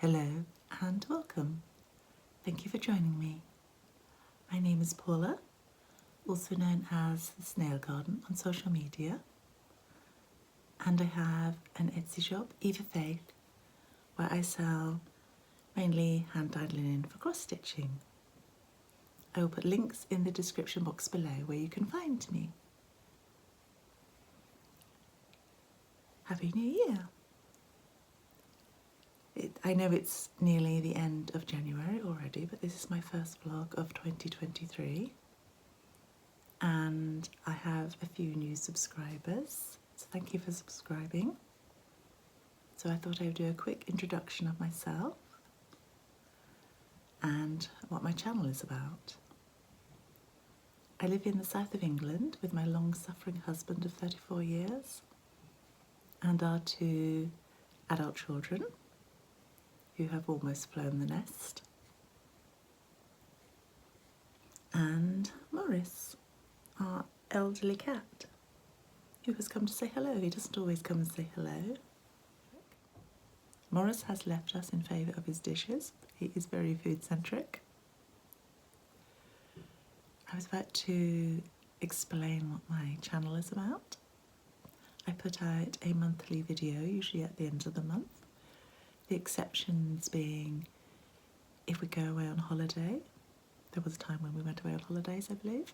Hello and welcome. Thank you for joining me. My name is Paula, also known as the Snail Garden on social media, and I have an Etsy shop, Eva Faith, where I sell mainly hand-dyed linen for cross-stitching. I will put links in the description box below where you can find me. Happy New Year! I know it's nearly the end of January already, but this is my first vlog of 2023 and I have a few new subscribers, so thank you for subscribing. So I thought I would do a quick introduction of myself and what my channel is about. I live in the south of England with my long-suffering husband of 34 years and our 2 adult children who have almost flown the nest, and Morris, our elderly cat, who has come to say hello. He doesn't always come and say hello. Morris has left us in favour of his dishes. He is very food-centric. I was about to explain what my channel is about. I put out a monthly video, usually at the end of the month. The exceptions being if we go away on holiday. There was a time when we went away on holidays, I believe,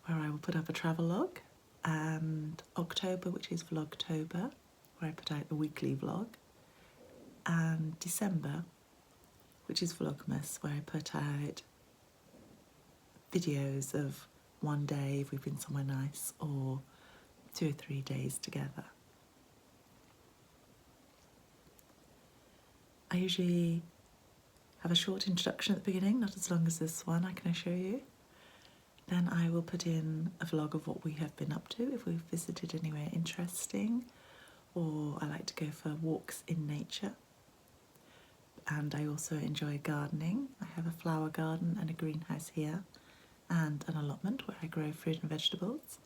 where I will put up a travelogue, and October, which is Vlogtober, where I put out a weekly vlog, and December, which is Vlogmas, where I put out videos of one day if we've been somewhere nice, or 2 or 3 days together. I usually have a short introduction at the beginning, not as long as this one, I can assure you. Then I will put in a vlog of what we have been up to, if we've visited anywhere interesting, or I like to go for walks in nature. And I also enjoy gardening. I have a flower garden and a greenhouse here, and an allotment where I grow fruit and vegetables.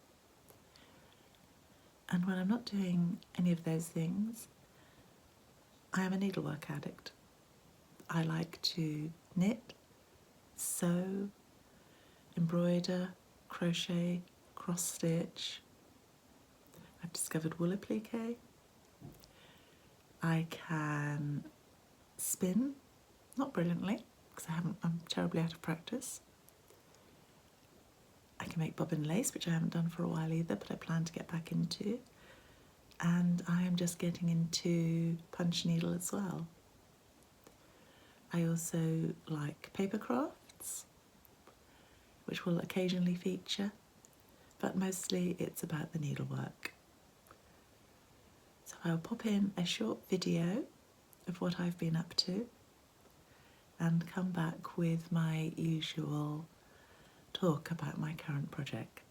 And when I'm not doing any of those things, I am a needlework addict. I like to knit, sew, embroider, crochet, cross stitch. I've discovered wool appliqué. I can spin, not brilliantly, because I'm terribly out of practice. I can make bobbin lace, which I haven't done for a while either, but I plan to get back into. And I am just getting into punch needle as well. I also like paper crafts, which will occasionally feature, but mostly it's about the needlework. So I'll pop in a short video of what I've been up to and come back with my usual talk about my current projects.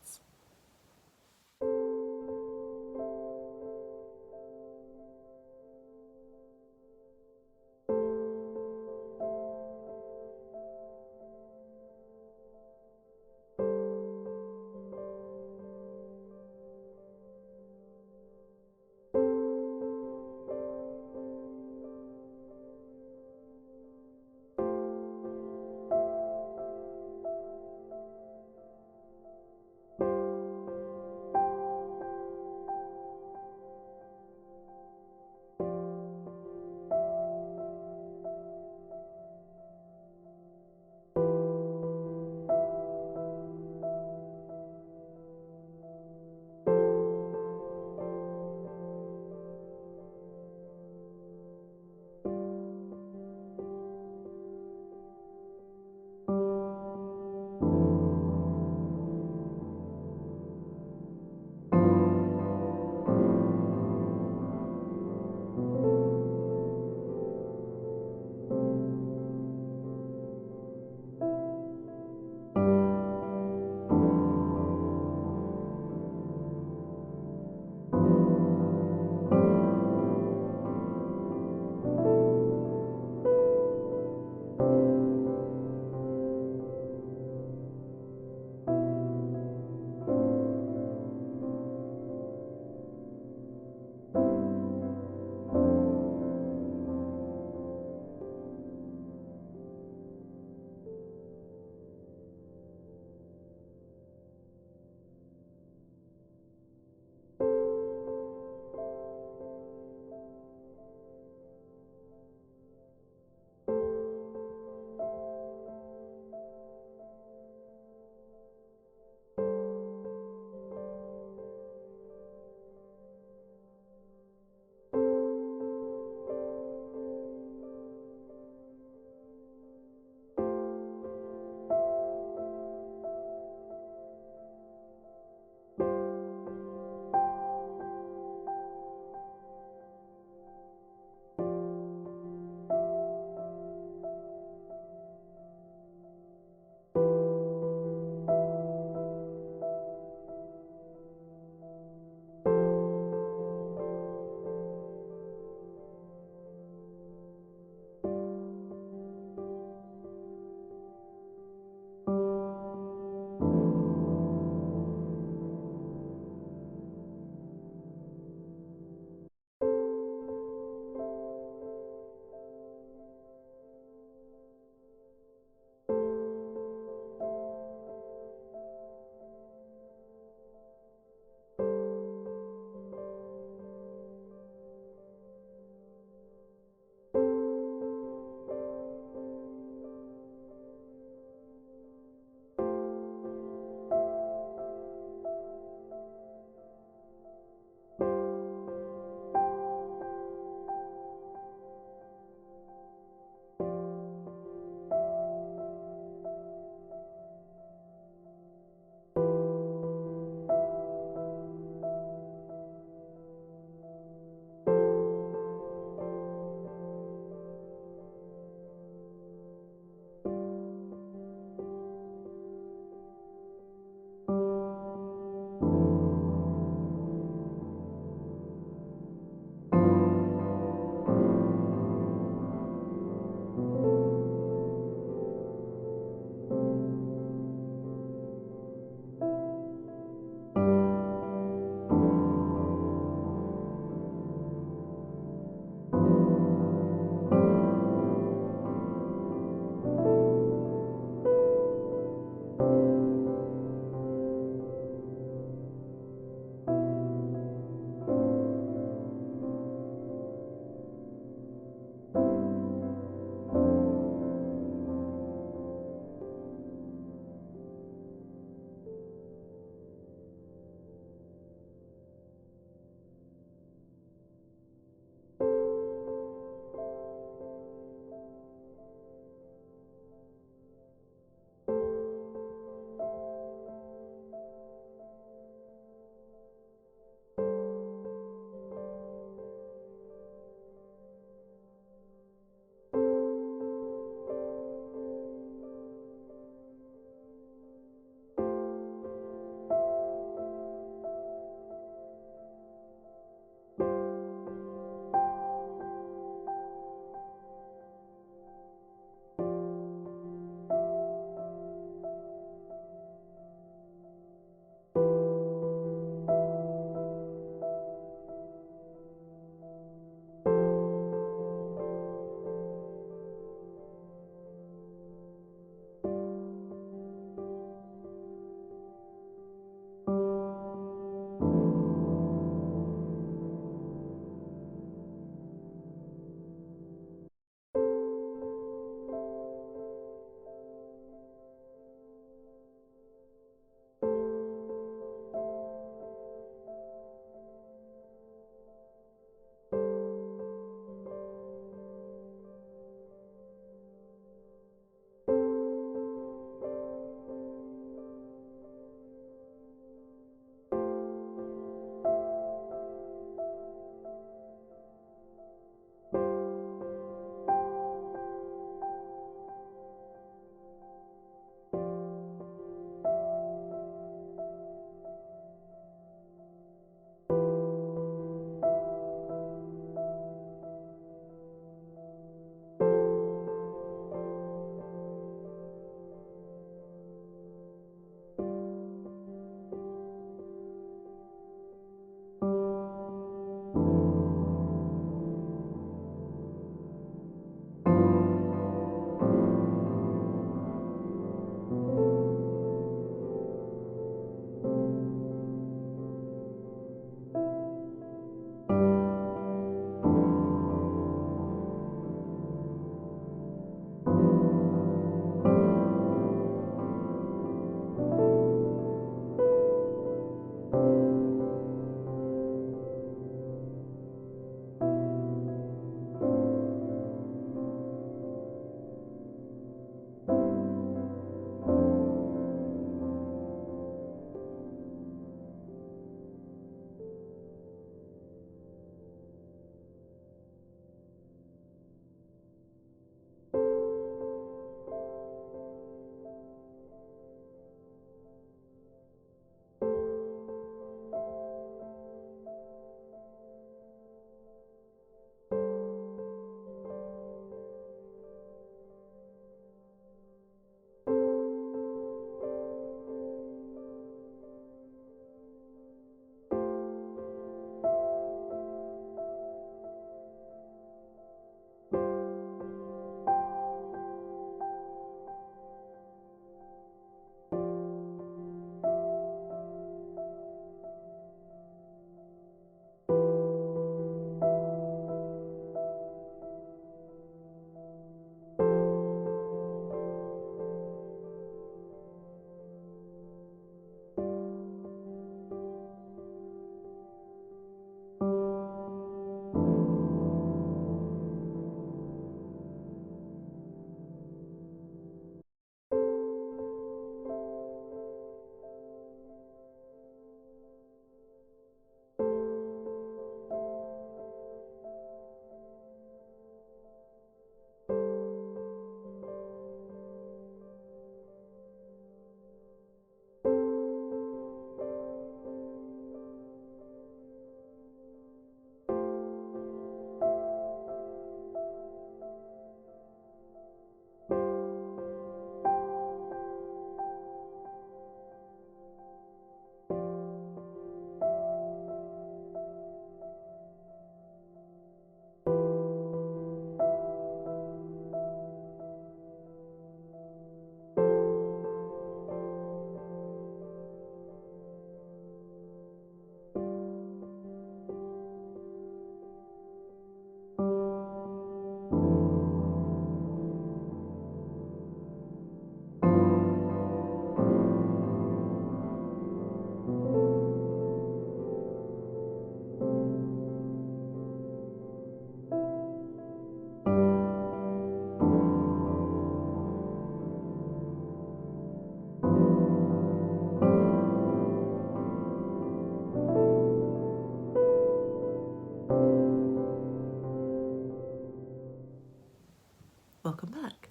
welcome back.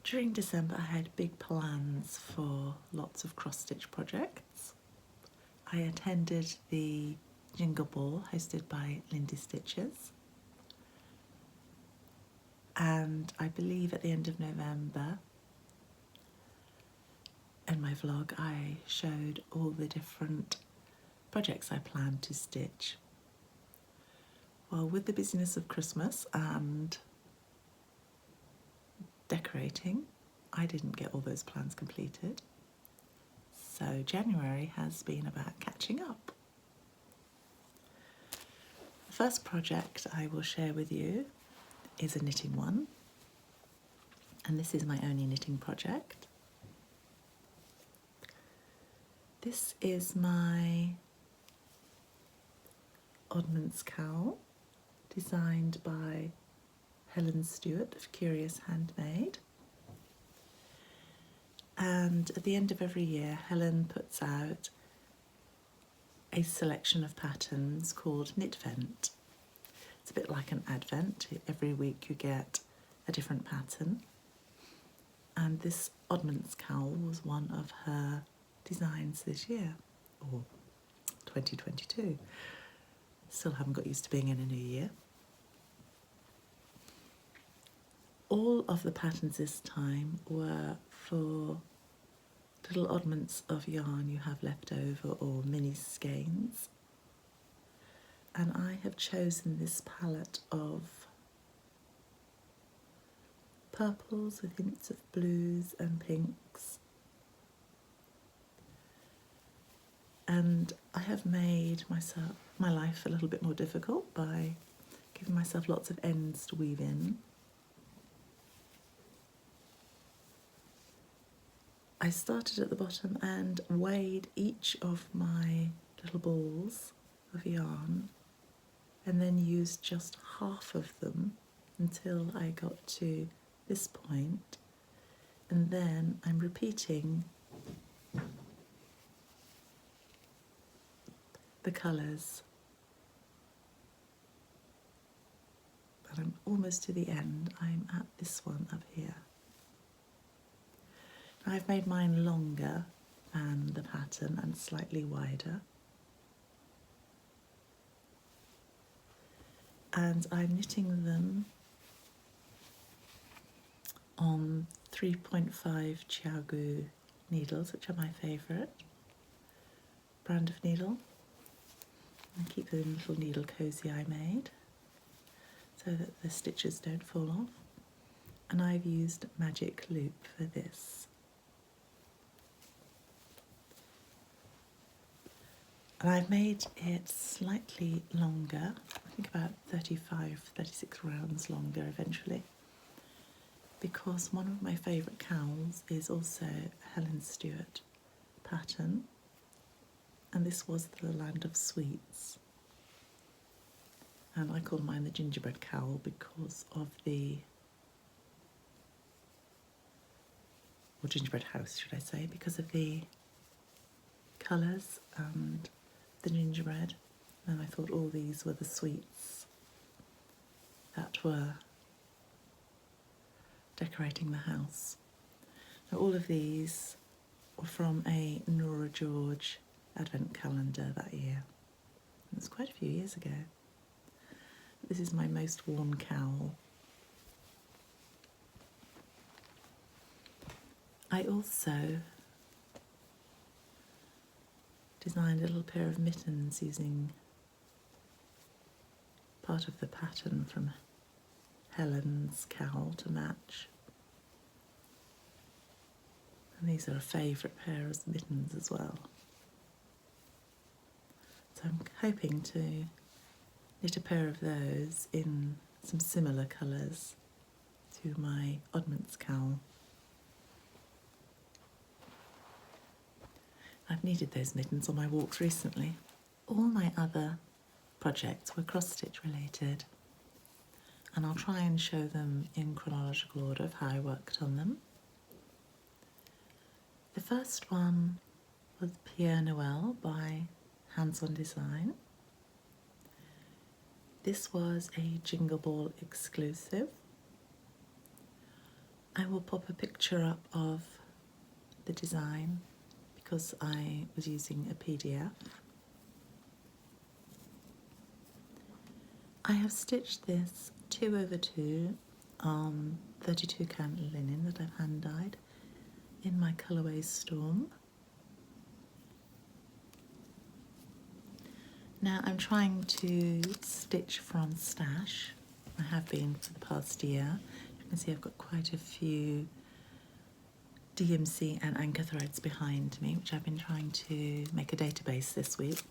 During December I had big plans for lots of cross-stitch projects. I attended the Jingle Ball hosted by Lindy Stitches, and I believe at the end of November in my vlog I showed all the different projects I planned to stitch. Well, with the busyness of Christmas and decorating, I didn't get all those plans completed. So January has been about catching up. The first project I will share with you is a knitting one, and this is my only knitting project. This is my Oddments cowl, designed by Helen Stewart of Curious Handmade. And at the end of every year, Helen puts out a selection of patterns called Knitvent. It's a bit like an advent. Every week you get a different pattern. And this Oddments cowl was one of her designs this year, or 2022. Still haven't got used to being in a new year. All of the patterns this time were for little oddments of yarn you have left over, or mini skeins. And I have chosen this palette of purples with hints of blues and pinks. And I have made my life a little bit more difficult by giving myself lots of ends to weave in. I started at the bottom and weighed each of my little balls of yarn, and then used just half of them until I got to this point, and then I'm repeating the colours, and I'm almost to the end. I'm at this one up here. I've made mine longer than the pattern and slightly wider, and I'm knitting them on 3.5 Chiaogu needles, which are my favourite brand of needle. I keep them in a little needle cosy I made so that the stitches don't fall off, and I've used magic loop for this. And I've made it slightly longer, I think about 36 rounds longer eventually, because one of my favourite cowls is also a Helen Stewart pattern, and this was the Land of Sweets. And I call mine the gingerbread cowl because of or gingerbread house should I say, because of the colours and the gingerbread, and I thought all these were the sweets that were decorating the house. Now all of these were from a Nora George advent calendar that year. It was quite a few years ago. This is my most worn cowl. I also designed a little pair of mittens using part of the pattern from Helen's cowl to match. And these are a favourite pair of mittens as well. So I'm hoping to knit a pair of those in some similar colours to my Oddments cowl. I've needed those mittens on my walks recently. All my other projects were cross-stitch related, and I'll try and show them in chronological order of how I worked on them. The first one was Pierre Noël by Hands On Design. This was a Jingle Ball exclusive. I will pop a picture up of the design because I was using a PDF. I have stitched this 2/2 32 count linen that I've hand dyed in my colourway Storm. Now I'm trying to stitch from stash. I have been for the past year. You can see I've got quite a few DMC and anchor threads behind me, which I've been trying to make a database this week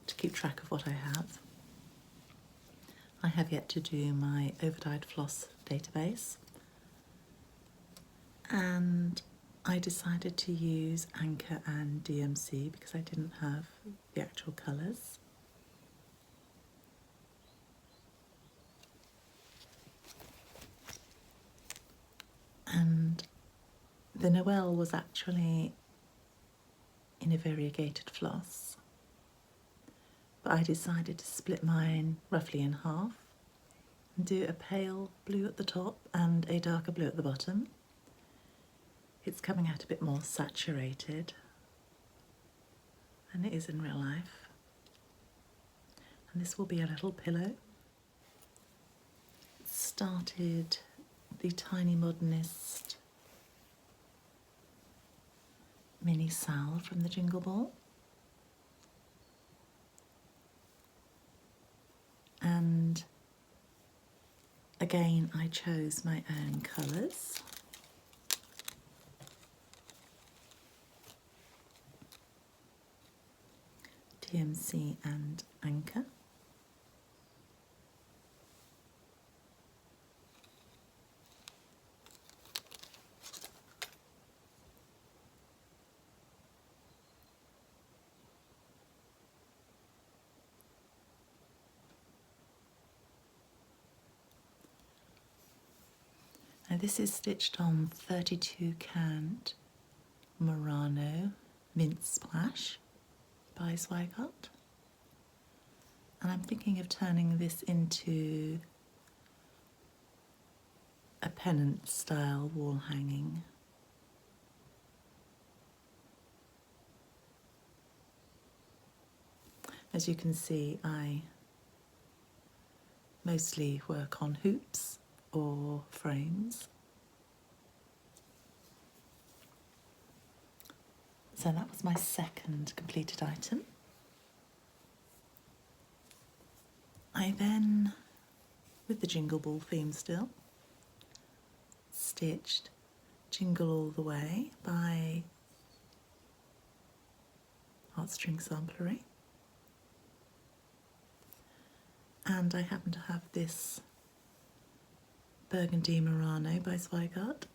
to keep track of what I have. I have yet to do my overdyed floss database, and I decided to use anchor and DMC because I didn't have the actual colours. And the Noel was actually in a variegated floss, but I decided to split mine roughly in half and do a pale blue at the top and a darker blue at the bottom. It's coming out a bit more saturated than it is in real life. And this will be a little pillow. Started the Tiny Modernist mini Sal from the Jingle Ball. And again, I chose my own colours. DMC and anchor. Now this is stitched on 32 count Murano Mint Splash by Zweigart, and I'm thinking of turning this into a pennant style wall hanging. As you can see, I mostly work on hoops or frames. So that was my second completed item. I then, with the Jingle Ball theme still, stitched Jingle All the Way by Heartstring Samplery. And I happen to have this Burgandy Murano by Zweigart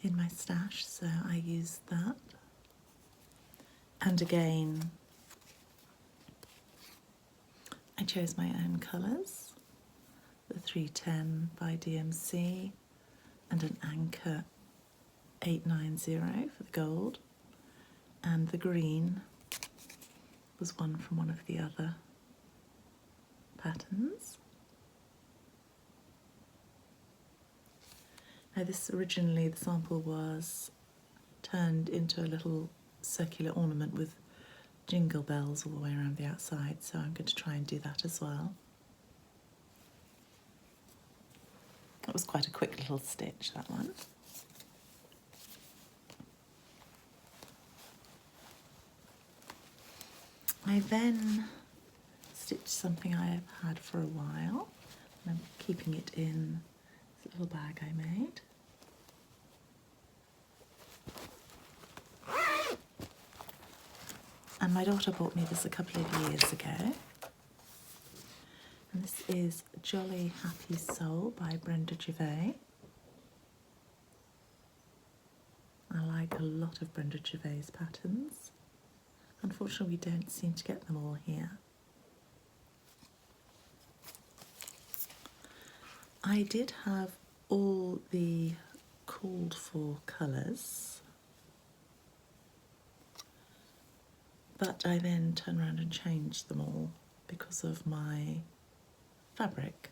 in my stash, so I used that. And again, I chose my own colours, the 310 by DMC and an anchor 890 for the gold, and the green was one from one of the other patterns. Now this originally, the sample was turned into a little circular ornament with jingle bells all the way around the outside, so I'm going to try and do that as well. That was quite a quick little stitch, that one. I then stitched something I have had for a while, and I'm keeping it in this little bag I made. And my daughter bought me this a couple of years ago. And this is Jolly Happy Soul by Brenda Gervais. I like a lot of Brenda Gervais patterns. Unfortunately, we don't seem to get them all here. I did have all the called for colours, but I then turned around and changed them all because of my fabric.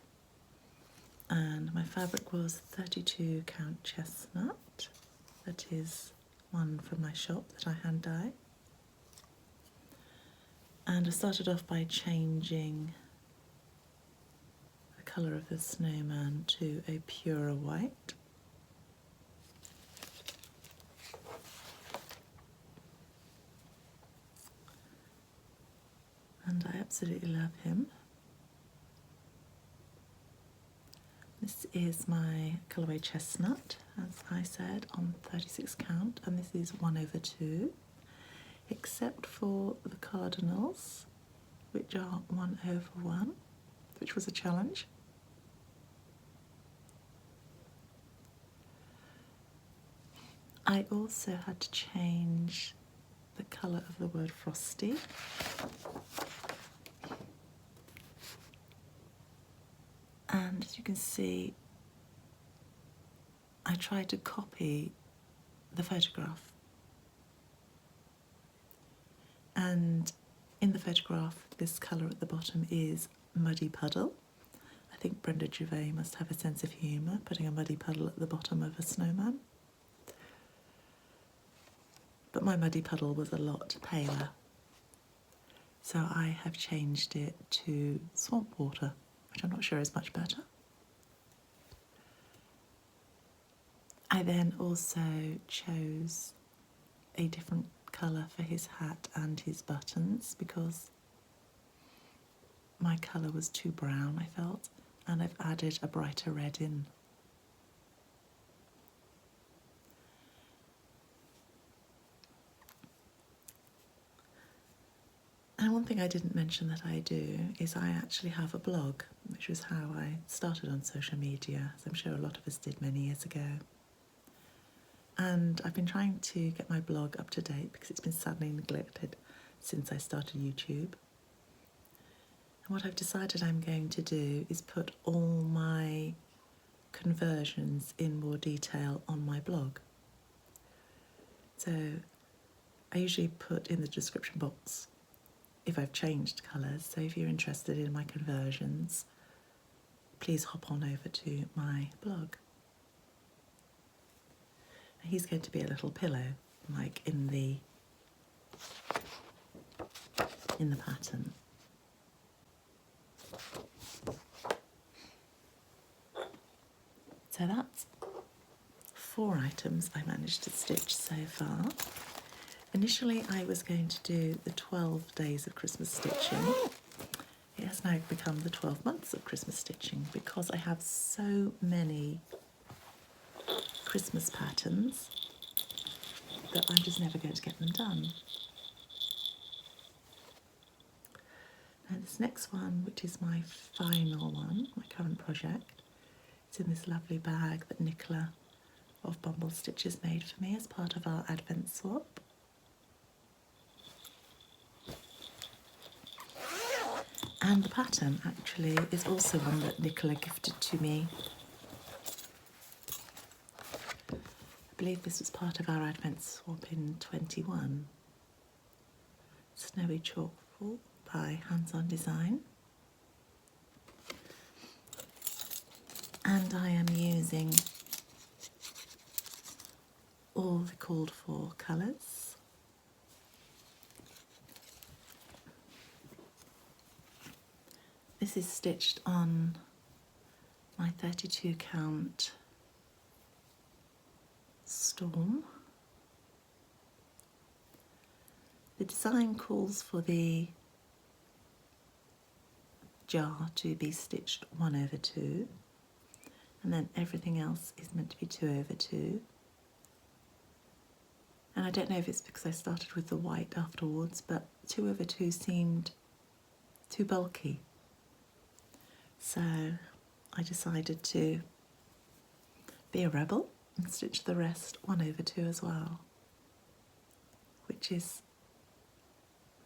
And my fabric was 32 count chestnut. That is one from my shop that I hand dye. And I started off by changing the colour of the snowman to a purer white. And I absolutely love him. This is my colourway Chestnut, as I said, on 36 count, and this is 1/2, except for the cardinals, which are 1/1, which was a challenge. I also had to change the colour of the word frosty. And as you can see, I tried to copy the photograph. And in the photograph, this colour at the bottom is Muddy Puddle. I think Brenda Gervais must have a sense of humour, putting a muddy puddle at the bottom of a snowman. But my muddy puddle was a lot paler, so I have changed it to swamp water, which I'm not sure is much better. I then also chose a different colour for his hat and his buttons because my colour was too brown, I felt, and I've added a brighter red in. And one thing I didn't mention that I do is I actually have a blog, which was how I started on social media, as I'm sure a lot of us did many years ago. And I've been trying to get my blog up to date because it's been sadly neglected since I started YouTube. And what I've decided I'm going to do is put all my conversions in more detail on my blog. So I usually put in the description box if I've changed colours, so if you're interested in my conversions, please hop on over to my blog. He's going to be a little pillow, like in the pattern. So that's 4 items I managed to stitch so far. Initially I was going to do the 12 days of Christmas stitching. It has now become the 12 months of Christmas stitching because I have so many Christmas patterns that I'm just never going to get them done. Now this next one, which is my final one, my current project, it's in this lovely bag that Nicola of Bumble Stitches made for me as part of our Advent swap. And the pattern actually is also one that Nicola gifted to me. I believe this was part of our Advent swap in 21. Snowy Chalkful by Hands On Design. And I am using all the called for colours. This is stitched on my 32 count Storm. The design calls for the jar to be stitched 1/2, and then everything else is meant to be 2/2. And I don't know if it's because I started with the white afterwards, but 2/2 seemed too bulky. So I decided to be a rebel and stitch the rest 1/2 as well, which is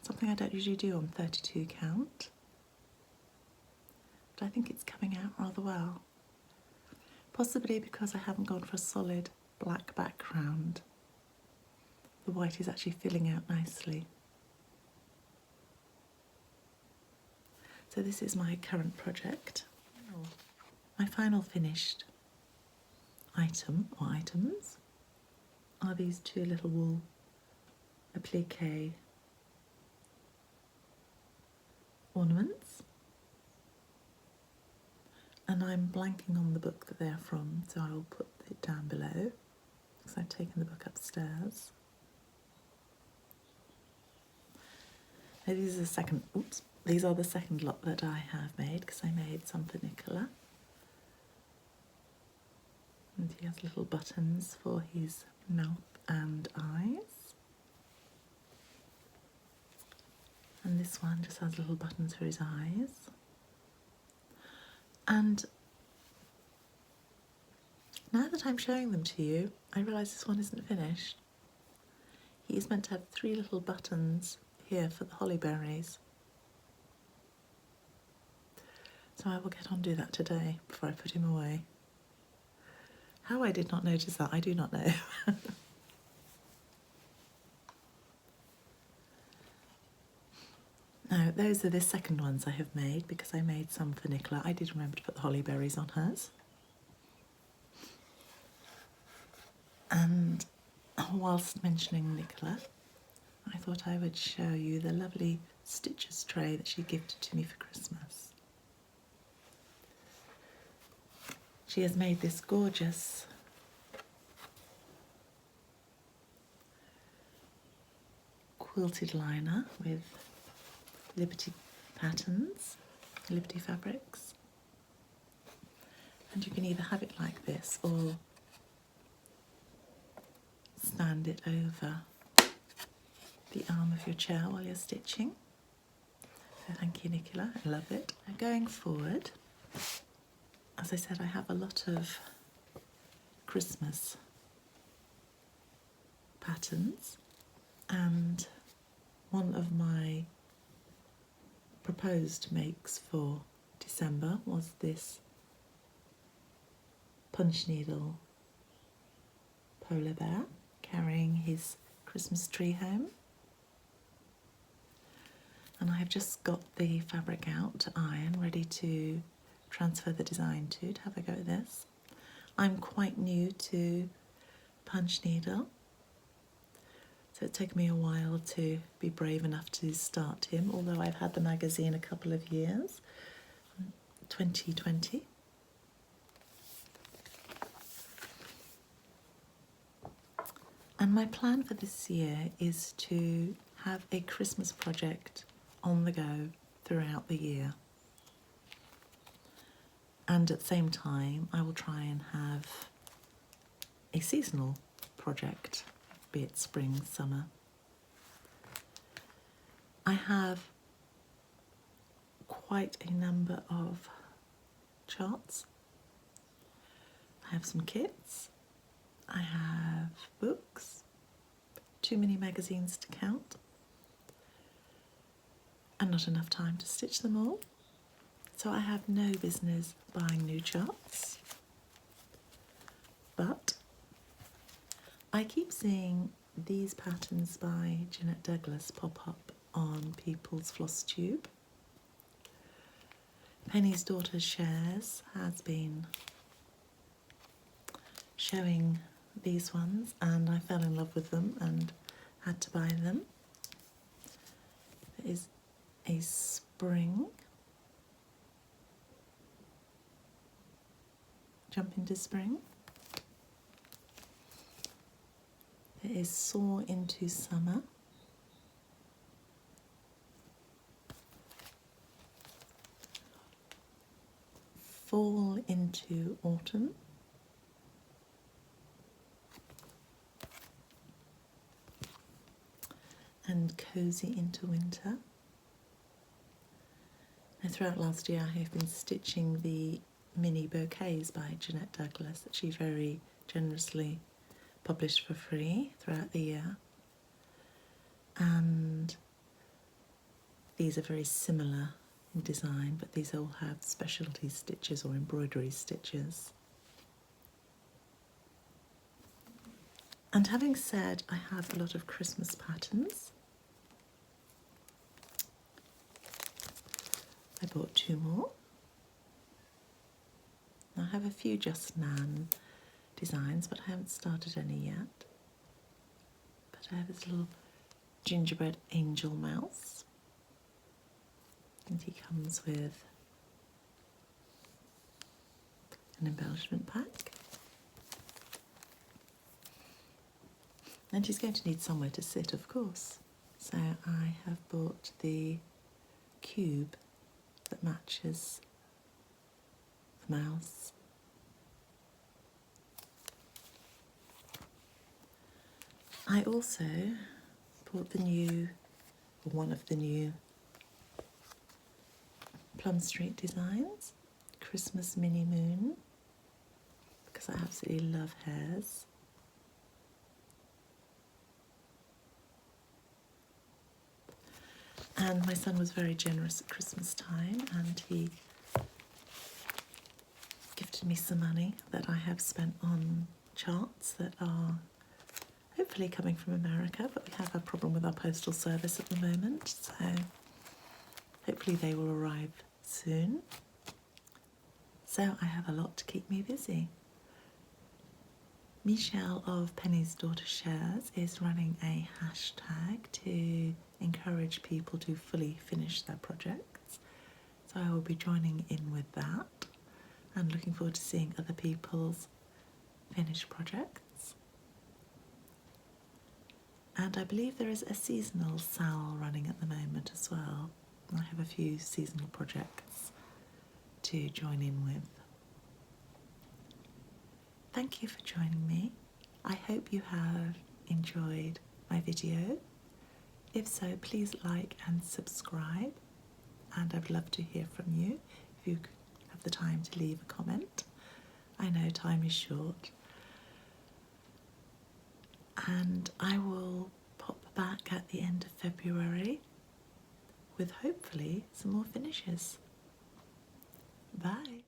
something I don't usually do on 32 count, but I think it's coming out rather well. Possibly because I haven't gone for a solid black background. The white is actually filling out nicely. So this is my current project. My final finished item or items are these two little wool appliqué ornaments, and I'm blanking on the book that they're from, so I will put it down below because I've taken the book upstairs. Now these are the second lot that I have made, because I made some for Nicola. And he has little buttons for his mouth and eyes. And this one just has little buttons for his eyes. And now that I'm showing them to you, I realise this one isn't finished. He is meant to have 3 little buttons here for the holly berries. So I will get on do that today before I put him away. How I did not notice that, I do not know. Now, those are the second ones I have made, because I made some for Nicola. I did remember to put the holly berries on hers. And whilst mentioning Nicola, I thought I would show you the lovely stitches tray that she gifted to me for Christmas. She has made this gorgeous quilted liner with Liberty patterns, Liberty fabrics, and you can either have it like this or stand it over the arm of your chair while you're stitching. So thank you, Nicola, I love it. Now going forward, as I said, I have a lot of Christmas patterns, and one of my proposed makes for December was this punch needle polar bear carrying his Christmas tree home. And I have just got the fabric out to iron, ready to transfer the design to have a go at this. I'm quite new to punch needle, so it took me a while to be brave enough to start him, although I've had the magazine a couple of years, 2020. And my plan for this year is to have a Christmas project on the go throughout the year. And at the same time, I will try and have a seasonal project, be it spring, summer. I have quite a number of charts. I have some kits. I have books, too many magazines to count, and not enough time to stitch them all. So I have no business buying new charts, but I keep seeing these patterns by Jeanette Douglas pop up on people's floss tube. Penny's Daughter Shares has been showing these ones, and I fell in love with them and had to buy them. There is a spring, jump into spring. There is soar into summer. Fall into autumn. And cozy into winter. Now, throughout last year I have been stitching the mini bouquets by Jeanette Douglas that she very generously published for free throughout the year, and these are very similar in design, but these all have specialty stitches or embroidery stitches. And having said I have a lot of Christmas patterns, I bought 2 more. I have a few Just Nan designs, but I haven't started any yet. But I have this little gingerbread angel mouse, and he comes with an embellishment pack. And he's going to need somewhere to sit, of course. So I have bought the cube that matches the mouse. I also bought one of the new Plum Street designs, Christmas Mini Moon, because I absolutely love hares. And my son was very generous at Christmas time, and he gifted me some money that I have spent on charts that are hopefully coming from America, but we have a problem with our postal service at the moment, so hopefully they will arrive soon. So I have a lot to keep me busy. Michelle of Penny's Daughter Shares is running a hashtag to encourage people to fully finish their projects. So I will be joining in with that and looking forward to seeing other people's finished projects. And I believe there is a seasonal sale running at the moment as well. I have a few seasonal projects to join in with. Thank you for joining me. I hope you have enjoyed my video. If so, please like and subscribe, and I'd love to hear from you if you have the time to leave a comment. I know time is short. And I will pop back at the end of February with hopefully some more finishes. Bye.